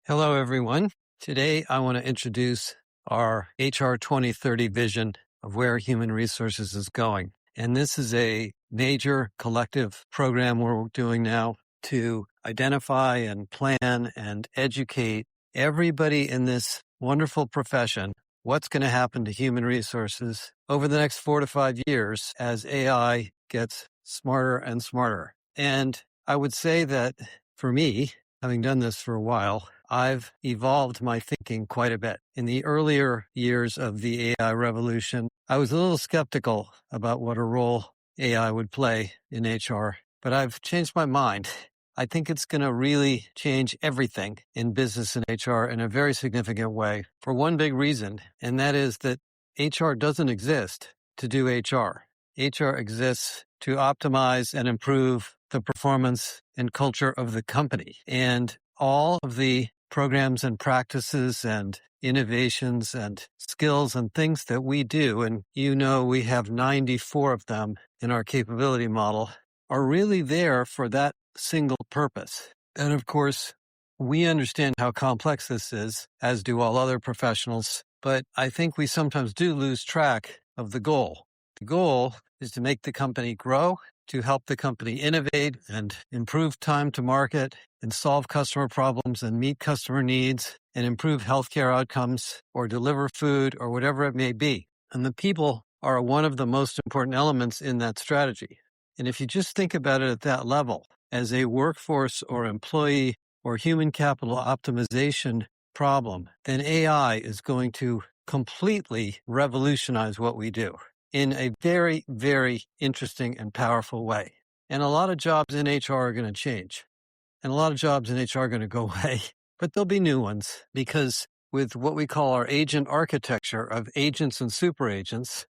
Hello, everyone. Today, I want to introduce our HR 2030 vision of where human resources is going. And this is a major collective program we're doing now to identify and plan and educate everybody in this wonderful profession what's going to happen to human resources over the next 4 to 5 years as AI gets smarter and smarter. And I would say that for me, having done this for a while, I've evolved my thinking quite a bit. In the earlier years of the AI revolution, I was a little skeptical about what a role AI would play in HR, but I've changed my mind. I think it's going to really change everything in business and HR in a very significant way for one big reason, and that is that HR doesn't exist to do HR. HR exists to optimize and improve the performance and culture of the company. And all of the programs and practices and innovations and skills and things that we do, and we have 94 of them in our capability model, are really there for that single purpose. And of course, we understand how complex this is, as do all other professionals, but I think we sometimes do lose track of the goal. The goal is to make the company grow, to help the company innovate and improve time to market and solve customer problems and meet customer needs and improve healthcare outcomes or deliver food or whatever it may be. And the people are one of the most important elements in that strategy. And if you just think about it at that level, as a workforce or employee or human capital optimization problem, then AI is going to completely revolutionize what we do in a very, very interesting and powerful way. And a lot of jobs in HR are going to change. And a lot of jobs in HR are going to go away. But there'll be new ones because with what we call our agent architecture of agents and super agents,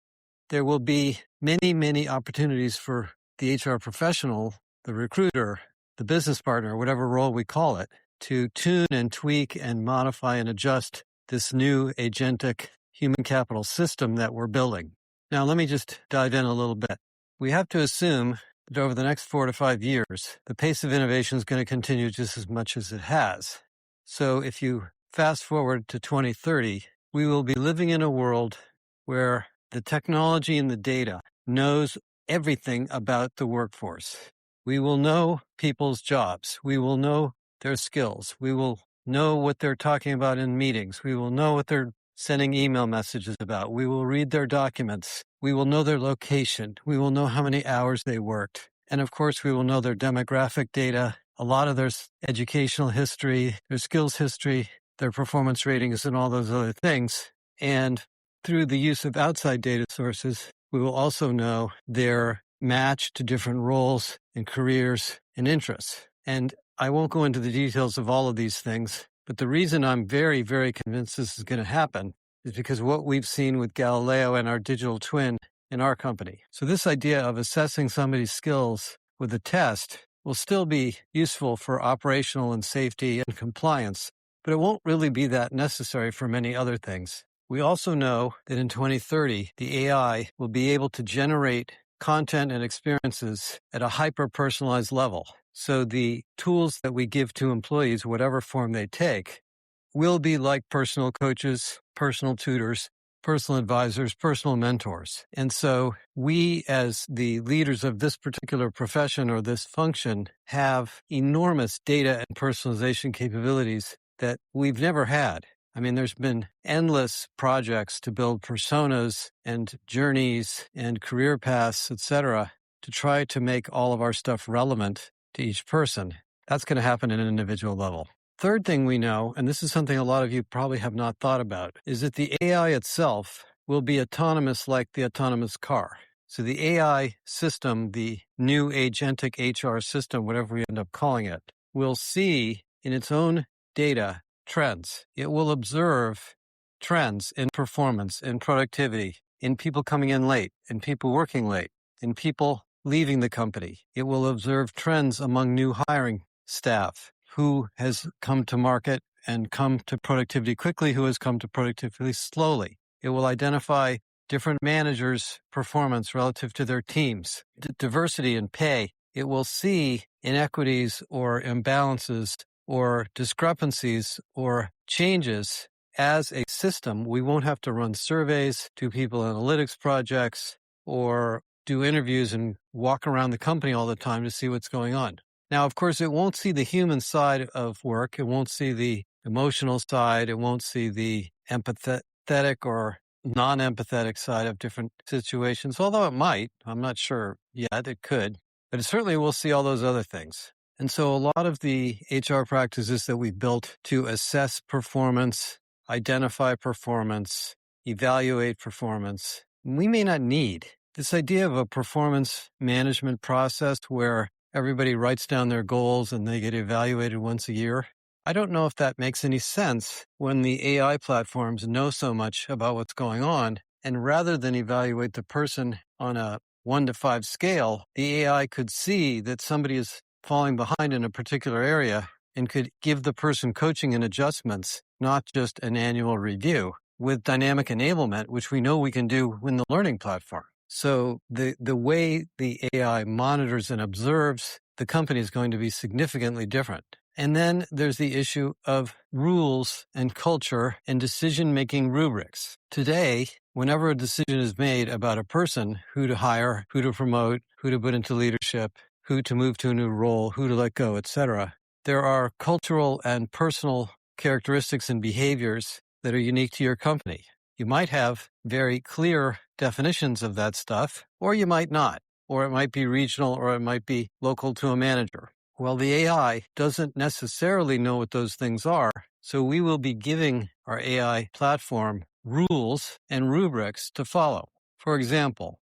there will be many, many opportunities for the HR professional, the recruiter, the business partner, whatever role we call it, to tune and tweak and modify and adjust this new agentic human capital system that we're building. Now, let me just dive in a little bit. We have to assume that over the next 4 to 5 years, the pace of innovation is going to continue just as much as it has. So if you fast forward to 2030, we will be living in a world where the technology and the data knows everything about the workforce. We will know people's jobs. We will know their skills. We will know what they're talking about in meetings. We will know what they're sending email messages about. We will read their documents. We will know their location. We will know how many hours they worked. And of course, we will know their demographic data, a lot of their educational history, their skills history, their performance ratings, and all those other things. And through the use of outside data sources, we will also know their match to different roles and careers and interests. And I won't go into the details of all of these things, but the reason I'm very, very convinced this is going to happen is because what we've seen with Galileo and our digital twin in our company. So this idea of assessing somebody's skills with a test will still be useful for operational and safety and compliance, but it won't really be that necessary for many other things. We also know that in 2030, the AI will be able to generate content and experiences at a hyper-personalized level. So the tools that we give to employees, whatever form they take, will be like personal coaches, personal tutors, personal advisors, personal mentors. And so we, as the leaders of this particular profession or this function, have enormous data and personalization capabilities that we've never had. I mean, there's been endless projects to build personas and journeys and career paths, etc., to try to make all of our stuff relevant to each person. That's going to happen at an individual level. Third thing we know, and this is something a lot of you probably have not thought about, is that the AI itself will be autonomous like the autonomous car. So the AI system, the new Agentic HR system, whatever we end up calling it, will see in its own data trends. It will observe trends in performance, in productivity, in people coming in late, in people working late, in people leaving the company. It will observe trends among new hiring staff, who has come to market and come to productivity quickly, who has come to productivity slowly. It will identify different managers' performance relative to their teams, diversity in pay. It will see inequities or imbalances or discrepancies or changes as a system, we won't have to run surveys, do people analytics projects, or do interviews and walk around the company all the time to see what's going on. Now, of course, it won't see the human side of work. It won't see the emotional side. It won't see the empathetic or non-empathetic side of different situations, although it might. I'm not sure yet. It could. But it certainly will see all those other things. And so a lot of the HR practices that we've built to assess performance, identify performance, evaluate performance, we may not need. This idea of a performance management process where everybody writes down their goals and they get evaluated once a year, I don't know if that makes any sense when the AI platforms know so much about what's going on. And rather than evaluate the person on a 1 to 5 scale, the AI could see that somebody is falling behind in a particular area and could give the person coaching and adjustments, not just an annual review, with dynamic enablement, which we know we can do in the learning platform. So the way the AI monitors and observes the company is going to be significantly different. And then there's the issue of rules and culture and decision-making rubrics. Today, whenever a decision is made about a person, who to hire, who to promote, who to put into leadership, who to move to a new role, who to let go, etc., there are cultural and personal characteristics and behaviors that are unique to your company. You might have very clear definitions of that stuff, or you might not, or it might be regional, or it might be local to a manager. Well, the AI doesn't necessarily know what those things are, so we will be giving our AI platform rules and rubrics to follow. For example,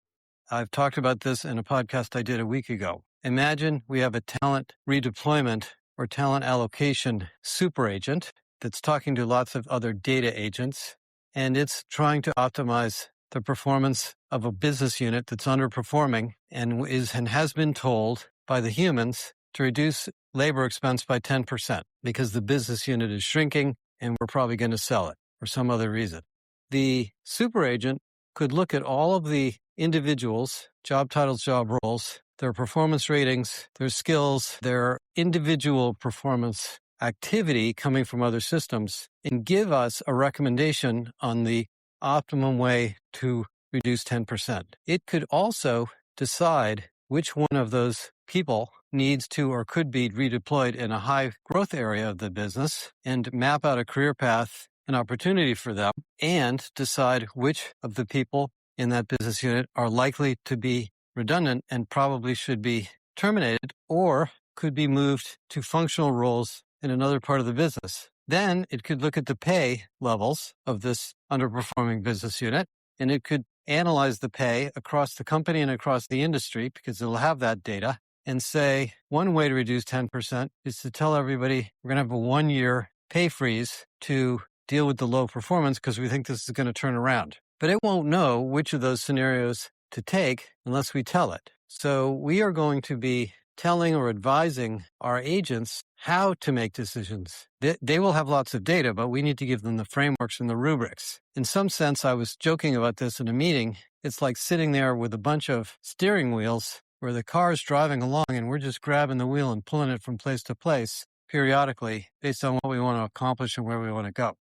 I've talked about this in a podcast I did a week ago. Imagine we have a talent redeployment or talent allocation super agent that's talking to lots of other data agents, and it's trying to optimize the performance of a business unit that's underperforming and has been told by the humans to reduce labor expense by 10% because the business unit is shrinking and we're probably going to sell it for some other reason. The super agent could look at all of the individuals, job titles, job roles, their performance ratings, their skills, their individual performance activity coming from other systems, and give us a recommendation on the optimum way to reduce 10%. It could also decide which one of those people needs to or could be redeployed in a high growth area of the business and map out a career path, an opportunity for them, and decide which of the people in that business unit are likely to be redundant and probably should be terminated or could be moved to functional roles in another part of the business. Then it could look at the pay levels of this underperforming business unit, and it could analyze the pay across the company and across the industry because it'll have that data and say, one way to reduce 10% is to tell everybody we're going to have a 1-year pay freeze to deal with the low performance because we think this is going to turn around. But it won't know which of those scenarios to take unless we tell it. So we are going to be telling or advising our agents how to make decisions. They will have lots of data, but we need to give them the frameworks and the rubrics. In some sense, I was joking about this in a meeting. It's like sitting there with a bunch of steering wheels where the car's driving along and we're just grabbing the wheel and pulling it from place to place periodically based on what we want to accomplish and where we want to go.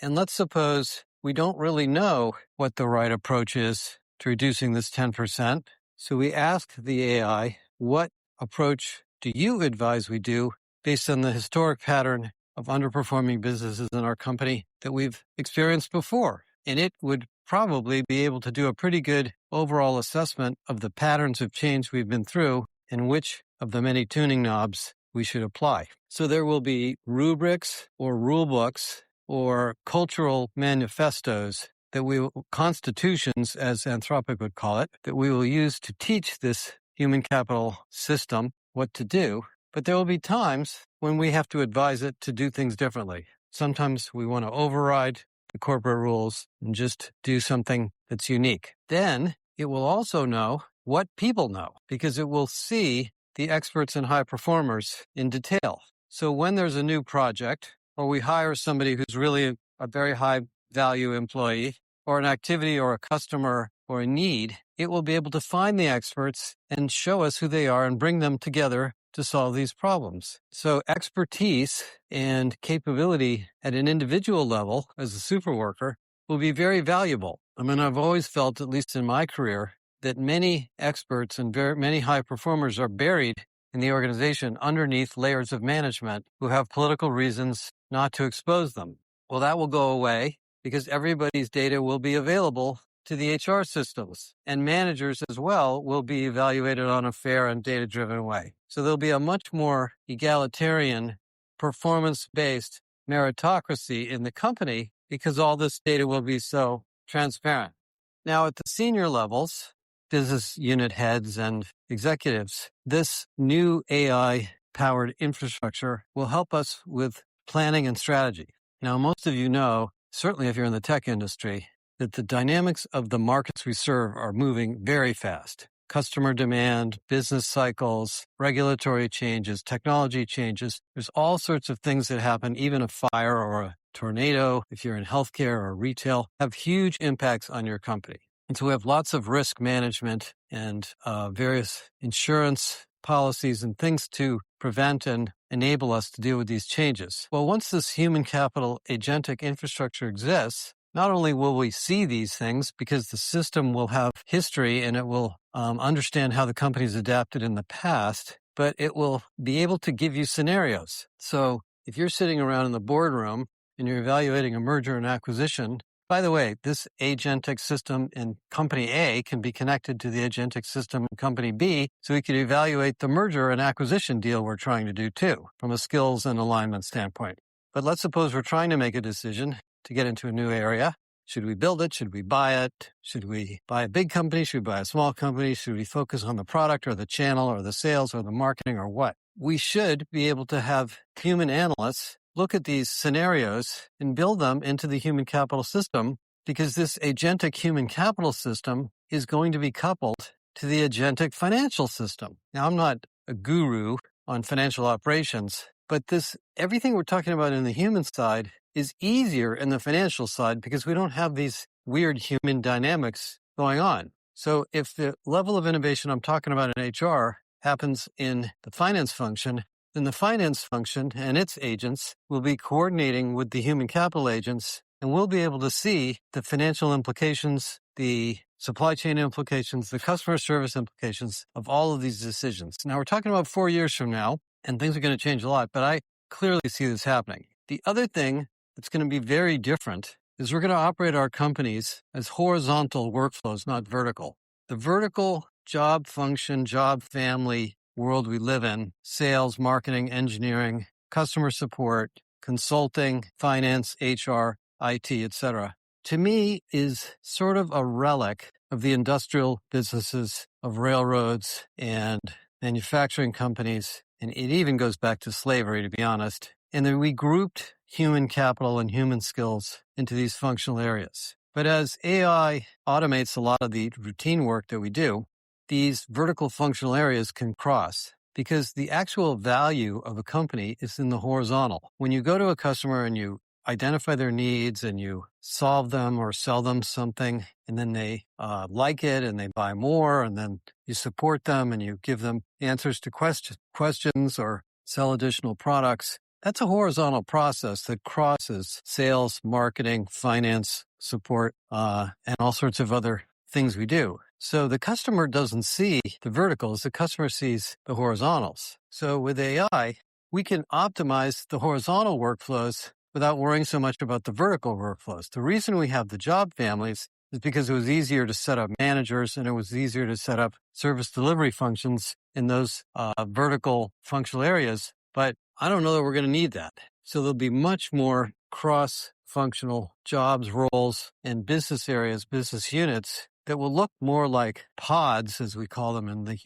And let's suppose we don't really know what the right approach is to reducing this 10%. So we ask the AI, what approach do you advise we do based on the historic pattern of underperforming businesses in our company that we've experienced before? And it would probably be able to do a pretty good overall assessment of the patterns of change we've been through and which of the many tuning knobs we should apply. So there will be rubrics or rule books or cultural manifestos that constitutions, as Anthropic would call it, that we will use to teach this human capital system what to do. But there will be times when we have to advise it to do things differently. Sometimes we want to override the corporate rules and just do something that's unique. Then it will also know what people know because it will see the experts and high performers in detail. So when there's a new project or we hire somebody who's really a very high value employee or an activity or a customer or a need, it will be able to find the experts and show us who they are and bring them together to solve these problems. So expertise and capability at an individual level as a super worker will be very valuable. I mean, I've always felt, at least in my career, that many experts and many high performers are buried in the organization underneath layers of management who have political reasons not to expose them. Well, that will go away because everybody's data will be available to the HR systems, and managers as well will be evaluated on a fair and data-driven way. So there'll be a much more egalitarian, performance-based meritocracy in the company because all this data will be so transparent. Now, at the senior levels, business unit heads and executives, this new AI-powered infrastructure will help us with planning and strategy. Now, most of you know, certainly if you're in the tech industry, that the dynamics of the markets we serve are moving very fast. Customer demand, business cycles, regulatory changes, technology changes. There's all sorts of things that happen, even a fire or a tornado, if you're in healthcare or retail, have huge impacts on your company. And so we have lots of risk management and various insurance policies and things to prevent and enable us to deal with these changes. Well, once this human capital agentic infrastructure exists, not only will we see these things because the system will have history and it will understand how the company's adapted in the past, but it will be able to give you scenarios. So if you're sitting around in the boardroom and you're evaluating a merger and acquisition, by the way, this agentic system in company A can be connected to the agentic system in company B, so we could evaluate the merger and acquisition deal we're trying to do too, from a skills and alignment standpoint. But let's suppose we're trying to make a decision to get into a new area. Should we build it? Should we buy it? Should we buy a big company? Should we buy a small company? Should we focus on the product or the channel or the sales or the marketing or what? We should be able to have human analysts look at these scenarios and build them into the human capital system, because this agentic human capital system is going to be coupled to the agentic financial system. Now, I'm not a guru on financial operations, but everything we're talking about in the human side is easier in the financial side because we don't have these weird human dynamics going on. So if the level of innovation I'm talking about in HR happens in the finance function, then the finance function and its agents will be coordinating with the human capital agents, and we'll be able to see the financial implications, the supply chain implications, the customer service implications of all of these decisions. Now, we're talking about 4 years from now, and things are going to change a lot, but I clearly see this happening. The other thing that's going to be very different is we're going to operate our companies as horizontal workflows, not vertical. The vertical job function, job family world we live in, sales, marketing, engineering, customer support, consulting, finance, HR, IT, etc., to me is sort of a relic of the industrial businesses of railroads and manufacturing companies. And it even goes back to slavery, to be honest. And then we grouped human capital and human skills into these functional areas. But as AI automates a lot of the routine work that we do, these vertical functional areas can cross, because the actual value of a company is in the horizontal. When you go to a customer and you identify their needs and you solve them or sell them something, and then they like it and they buy more, and then you support them and you give them answers to questions or sell additional products, that's a horizontal process that crosses sales, marketing, finance, support, and all sorts of other things we do. So the customer doesn't see the verticals, the customer sees the horizontals. So with AI, we can optimize the horizontal workflows without worrying so much about the vertical workflows. The reason we have the job families is because it was easier to set up managers and it was easier to set up service delivery functions in those vertical functional areas. But I don't know that we're going to need that. So there'll be much more cross-functional jobs, roles, and business areas, business units that will look more like pods, as we call them in the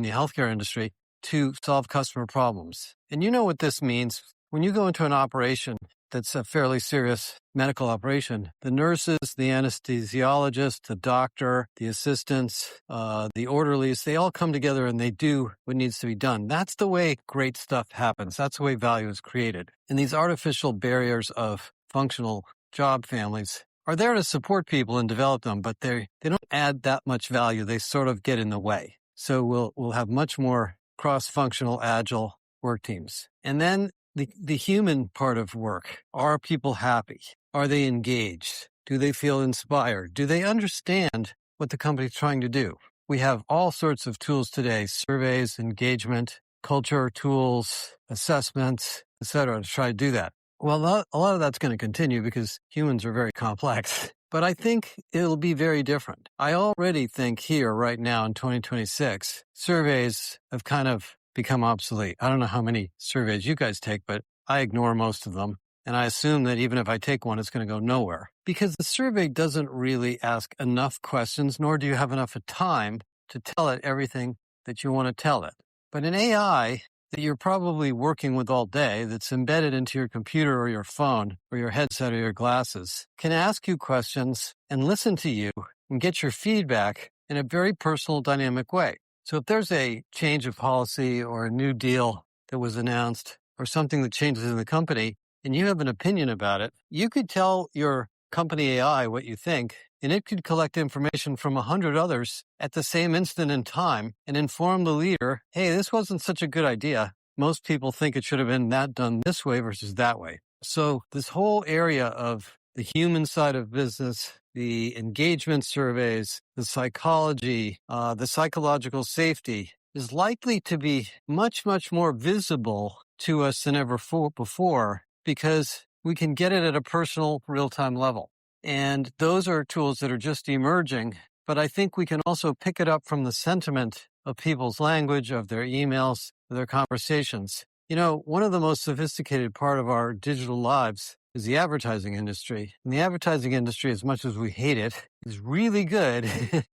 healthcare industry, to solve customer problems. And you know what this means. When you go into an operation that's a fairly serious medical operation, the nurses, the anesthesiologist, the doctor, the assistants, the orderlies, they all come together and they do what needs to be done. That's the way great stuff happens. That's the way value is created. And these artificial barriers of functional job families are there to support people and develop them, but they don't add that much value. They sort of get in the way. So we'll have much more cross-functional agile work teams. And then the human part of work. Are people happy? Are they engaged? Do they feel inspired? Do they understand what the company's trying to do? We have all sorts of tools today, surveys, engagement, culture tools, assessments, etc., to try to do that. Well, a lot of that's going to continue because humans are very complex. But I think it'll be very different. I already think here right now in 2026, surveys have kind of become obsolete. I don't know how many surveys you guys take, but I ignore most of them. And I assume that even if I take one, it's going to go nowhere because the survey doesn't really ask enough questions, nor do you have enough time to tell it everything that you want to tell it. But in AI, that you're probably working with all day, that's embedded into your computer or your phone or your headset or your glasses, can ask you questions and listen to you and get your feedback in a very personal, dynamic way. So if there's a change of policy or a new deal that was announced or something that changes in the company and you have an opinion about it, you could tell your company AI what you think, and it could collect information from 100 others at the same instant in time and inform the leader, hey, this wasn't such a good idea. Most people think it should have been done this way versus that way. So this whole area of the human side of business, the engagement surveys, the psychology, the psychological safety is likely to be much, much more visible to us than ever before because we can get it at a personal, real-time level. And those are tools that are just emerging, but I think we can also pick it up from the sentiment of people's language, of their emails, of their conversations. You know, one of the most sophisticated part of our digital lives is the advertising industry. And the advertising industry, as much as we hate it, is really good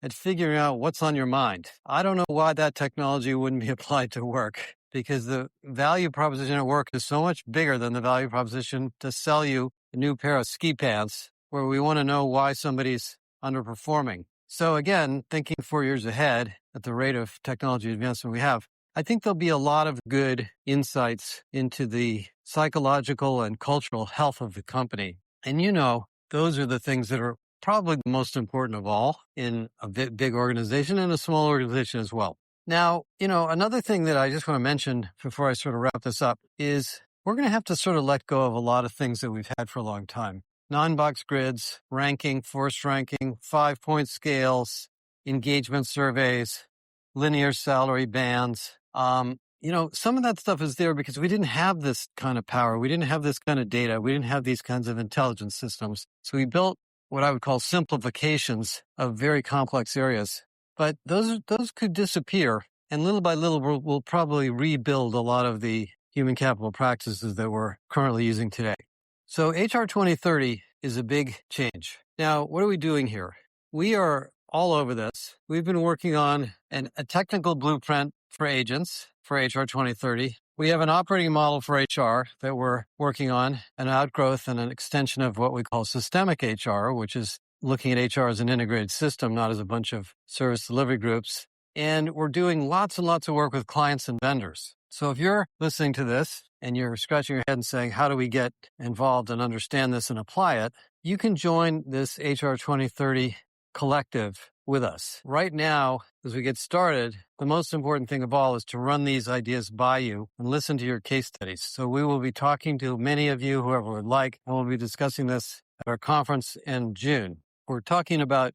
at figuring out what's on your mind. I don't know why that technology wouldn't be applied to work, because the value proposition at work is so much bigger than the value proposition to sell you a new pair of ski pants, where we want to know why somebody's underperforming. So again, thinking 4 years ahead at the rate of technology advancement we have, I think there'll be a lot of good insights into the psychological and cultural health of the company. And you know, those are the things that are probably the most important of all in a big organization and a small organization as well. Now, you know, another thing that I just want to mention before I sort of wrap this up is we're going to have to sort of let go of a lot of things that we've had for a long time. 9-box grids, ranking, forced ranking, 5-point scales, engagement surveys, linear salary bands. You know, some of that stuff is there because we didn't have this kind of power. We didn't have this kind of data. We didn't have these kinds of intelligence systems. So we built what I would call simplifications of very complex areas. But those could disappear. And little by little, we'll probably rebuild a lot of the human capital practices that we're currently using today. So HR 2030 is a big change. Now, what are we doing here? We are all over this. We've been working on a technical blueprint for agents for HR 2030. We have an operating model for HR that we're working on, an outgrowth and an extension of what we call systemic HR, which is looking at HR as an integrated system, not as a bunch of service delivery groups. And we're doing lots and lots of work with clients and vendors. So if you're listening to this and you're scratching your head and saying, how do we get involved and understand this and apply it? You can join this HR 2030 collective with us. Right now, as we get started, the most important thing of all is to run these ideas by you and listen to your case studies. So we will be talking to many of you, whoever would like, and we'll be discussing this at our conference in June. We're talking about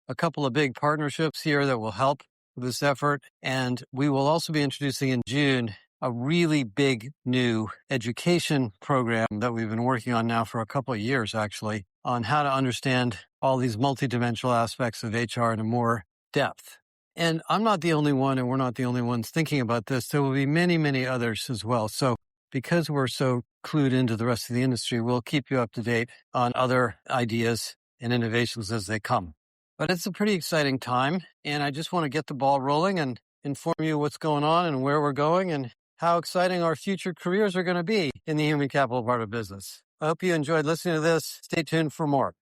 a couple of big partnerships here that will help with this effort. And we will also be introducing in June a really big new education program that we've been working on now for a couple of years, actually, on how to understand all these multidimensional aspects of HR in a more depth. And I'm not the only one, and we're not the only ones thinking about this. There will be many, many others as well. So because we're so clued into the rest of the industry, we'll keep you up to date on other ideas and innovations as they come. But it's a pretty exciting time, and I just want to get the ball rolling and inform you what's going on and where we're going and how exciting our future careers are going to be in the human capital part of business. I hope you enjoyed listening to this. Stay tuned for more.